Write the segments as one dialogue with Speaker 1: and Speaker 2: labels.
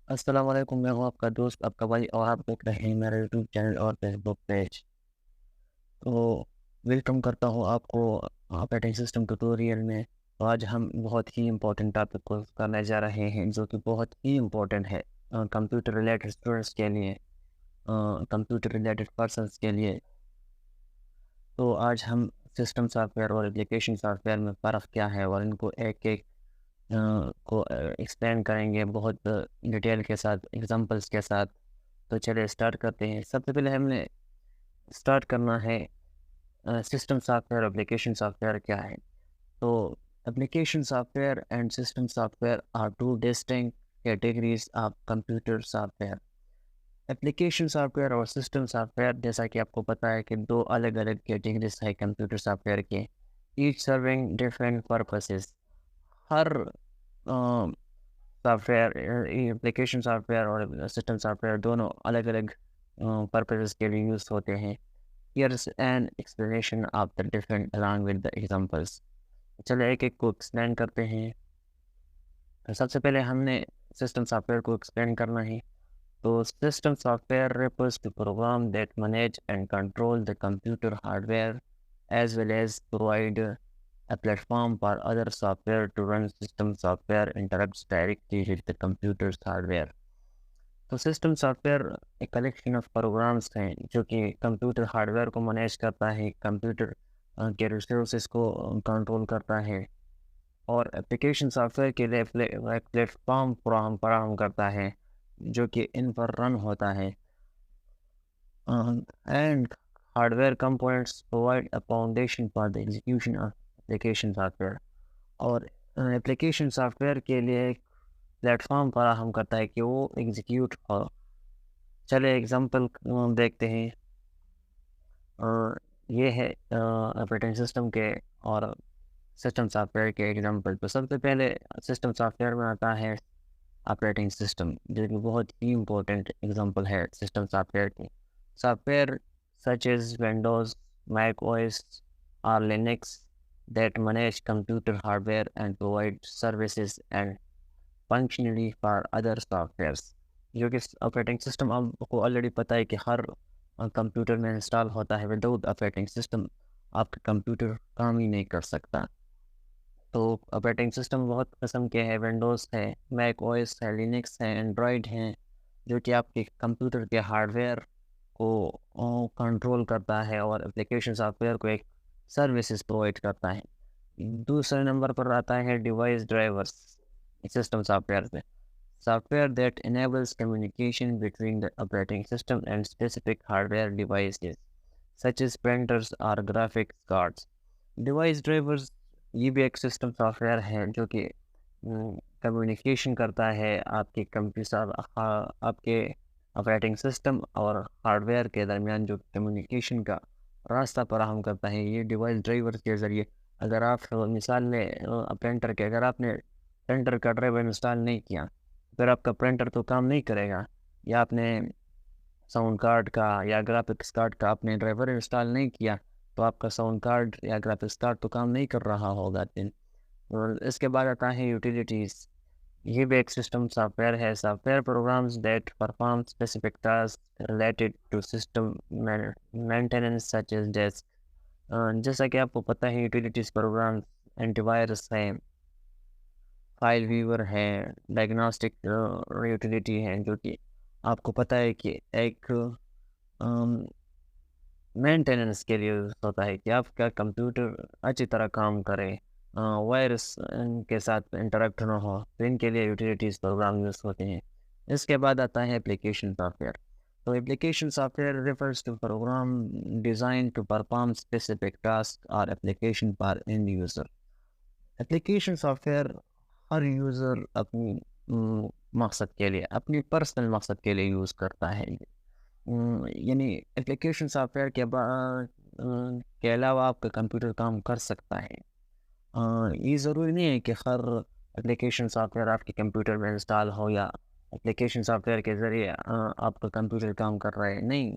Speaker 1: السلام علیکم، میں ہوں آپ کا دوست، آپ کا بھائی، اور آپ دیکھ رہے ہیں میرا یوٹیوب چینل اور فیس بک پیج۔ تو ویلکم کرتا ہوں آپ کو آپریٹنگ سسٹم ٹیوٹوریل میں۔ تو آج ہم بہت ہی امپورٹنٹ ٹاپک کو کرنے جا رہے ہیں، جو کہ بہت ہی امپورٹنٹ ہے کمپیوٹر ریلیٹڈ اسٹوڈنٹس کے لیے، کمپیوٹر ریلیٹڈ پرسنس کے لیے۔ تو آج ہم سسٹم سافٹ ویئر اور اپلیکیشن سافٹ ویئر میں فرق کیا ہے، اور ان کو ایک ایک کو ایکسپلین کریں گے بہت ڈیٹیل کے ساتھ، ایگزامپلس کے ساتھ۔ تو چلے اسٹارٹ کرتے ہیں۔ سب سے پہلے ہم نے اسٹارٹ کرنا ہے system software, application software کیا ہے۔ تو application software and system software are two distinct categories of computer software. Application software اور سسٹم سافٹ ویئر، جیسا کہ آپ کو پتہ ہے کہ دو الگ الگ کیٹیگریز ہیں کمپیوٹر سافٹ ویئر کے، ایچ سرونگ ڈفرینٹ پرپسز۔ ہر software, application software اور سسٹم سافٹ ویئر دونوں الگ الگ پرپزز کے لیے یوز ہوتے ہیں۔ Here's an explanation of the different along with the examples۔ چلے ایک ایک کو ایکسپلین کرتے ہیں۔ سب سے پہلے ہم نے سسٹم سافٹ ویئر کو ایکسپلین کرنا ہے۔ تو system soft where refers to program that manage and control the computer hardware as well as provide a platform for other software to run system software interacts directly with the computer's hardware۔ تو system soft where ایک collection of programmes ہیں جو کہ computer hard where کو manage کرتا ہے، computer کے resources کو کنٹرول کرتا ہے، اور اپلیکیشن سافٹ ویئر کے لیے ایک پلیٹ فارم فراہم کرتا ہے جو کہ ان پر رن ہوتا ہے۔ And hard where components provide a foundation for the execution of application software, اور اپلیکیشن سافٹ ویئر کے لیے ایک پلیٹ فارم فراہم کرتا ہے کہ وہ ایگزیکیوٹ ہو۔ چلے ایگزامپل دیکھتے ہیں، اور یہ ہے آپریٹنگ سسٹم کے اور سسٹم سافٹ ویئر کے ایگزامپل۔ تو سب سے پہلے سسٹم سافٹ ویئر میں آتا ہے آپریٹنگ سسٹم، جو کہ بہت ہی امپورٹنٹ ایگزامپل ہے سسٹم سافٹ ویئر کی۔ Software such as Windows, Mac O S اور Linux that manage computer hardware and provide services and functionally for other softwares. جو کہ آپریٹنگ سسٹم آپ کو آلریڈی پتہ ہے کہ ہر کمپیوٹر میں انسٹال ہوتا ہے۔ وداؤٹ آپریٹنگ سسٹم آپ کا کمپیوٹر کام ہی نہیں کر سکتا۔ تو آپریٹنگ سسٹم بہت قسم کے ہیں، ونڈوز ہے، میک او ایس ہے، لینکس ہے، اینڈرائڈ ہیں، جو کہ آپ کے کمپیوٹر کے ہارڈ ویئر کو کنٹرول کرتا ہے اور اپلیکیشن سافٹ ویئر کو ایک سروسز پرووائڈ کرتا ہے۔ دوسرے نمبر پر آتا ہے device drivers system soft where سے۔ Software that enables communication between the operating system and specific hardware devices, such as printers or graphics cards۔ Device drivers یہ بھی ایک سسٹم سافٹ ویئر ہے جو کہ کمیونیکیشن کرتا ہے آپ کے کمپیوٹر، آپ کے آپریٹنگ سسٹم اور ہارڈ ویئر کے درمیان، جو کمیونیکیشن کا راستہ فراہم کرتا ہے یہ ڈیوائس ڈرائیور کے ذریعے۔ اگر آپ مثال لیں پرنٹر کے، اگر آپ نے پرنٹر کا ڈرائیور انسٹال نہیں کیا، پھر آپ کا پرنٹر تو کام نہیں کرے گا، یا آپ نے ساؤنڈ کارڈ کا یا گرافکس کارڈ کا آپ نے ڈرائیور انسٹال نہیں کیا، تو آپ کا ساؤنڈ کارڈ یا گرافکس کارڈ تو کام نہیں کر رہا ہوگا دن۔ اور اس کے بعد آتا ہے یوٹیلیٹیز، یہ بھی ایک سسٹم سافٹ ویئر ہے۔ Software programs that perform specific task related to system maintenance such as disk. جیسا کہ آپ کو پتہ ہے یوٹیلیٹیز پروگرام اینٹی وائرس ہے، فائل ویور ہے، ڈائگنوسٹک یوٹیلیٹی ہے، جو کہ آپ کو پتہ ہے کہ ایک مینٹیننس کے لیے ہوتا ہے کہ آپ کا کمپیوٹر اچھی طرح کام کرے، وائرس کے ساتھ انٹریکٹ نہ ہو، تو ان کے لیے یوٹیلیٹیز پروگرام یوز ہوتے ہیں۔ اس کے بعد آتا ہے اپلیکیشن سافٹ ویئر۔ تو application software refers to program design to perform specific task اور application for end user. Application software ہر یوزر اپنی مقصد کے لیے، اپنی پرسنل مقصد کے لیے یوز کرتا ہے۔ یعنی اپلیکیشن سافٹ ویئر کے علاوہ آپ کا کمپیوٹر کام کر سکتا ہے۔ یہ ضروری نہیں ہے کہ ہر اپلیکیشن سافٹ ویئر آپ کے کمپیوٹر میں انسٹال ہو یا اپلیکیشن سافٹ ویئر کے ذریعے آپ کا کمپیوٹر کام کر رہا ہے، نہیں،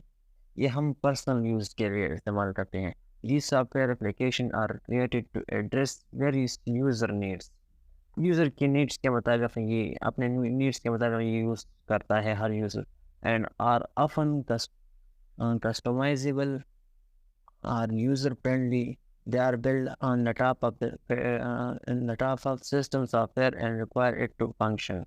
Speaker 1: یہ ہم پرسنل یوز کے لیے استعمال کرتے ہیں۔ These software applications are created to address various user needs۔ User کی نیڈس کے مطابق یہ اپنے نیڈس کے مطابق یہ یوز کرتا ہے ہر user, and are often customizable are user friendly. They are built on the top of system software and require it to function.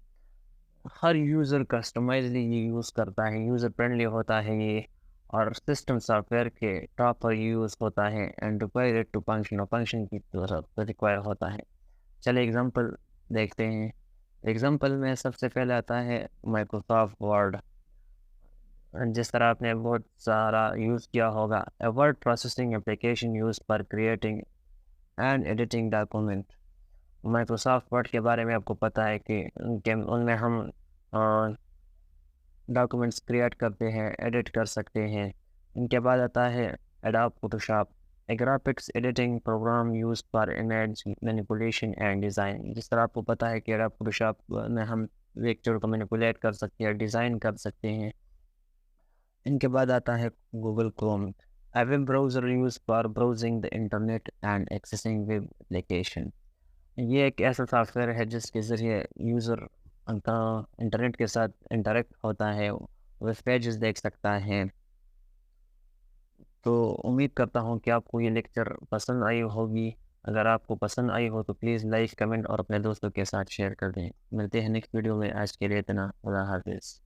Speaker 1: ہر یوزر کسٹمائزلی یہ یوز کرتا ہے، یوزر فرینڈلی ہوتا ہے یہ، اور سسٹم سافٹ ویئر کے ٹاپ پر یوز ہوتا ہے، and require it to function, اور فنکشن کی طرف ریکوائر ہوتا ہے۔ چلے ایگزامپل دیکھتے ہیں۔ ایگزامپل میں سب سے پہلے آتا ہے مائکروسافٹ ورڈ، جس طرح آپ نے بہت سارا یوز کیا ہوگا، a word processing application use per creating and editing document. Microsoft word کے بارے میں آپ کو پتہ ہے کہ ان میں ہم ڈاکومنٹس کریٹ کرتے ہیں، ایڈٹ کر سکتے ہیں۔ ان کے بعد آتا ہے Adobe Photoshop, a graphics editing program use for image manipulation and design. جس طرح آپ کو پتہ ہے کہ ایڈوب فوٹوشاپ میں ہم پکچر کو مینیپولیٹ کر سکتے ہیں، ڈیزائن کر سکتے ہیں۔ ان کے بعد آتا ہے Google Chrome, a web browser use for browsing the internet and accessing web application. یہ ایک ایسا سافٹ ویئر ہے جس کے ذریعے یوزر انٹرنیٹ کے ساتھ انٹریکٹ ہوتا ہے، ویب پیجز دیکھ سکتا ہے۔ تو امید کرتا ہوں کہ آپ کو یہ لیکچر پسند آئی ہوگی۔ اگر آپ کو پسند آئی ہو تو پلیز لائک، کمنٹ اور اپنے دوستوں کے ساتھ شیئر کر دیں۔ ملتے ہیں نیکسٹ ویڈیو میں، آج کے لیے اتنا، خدا حافظ۔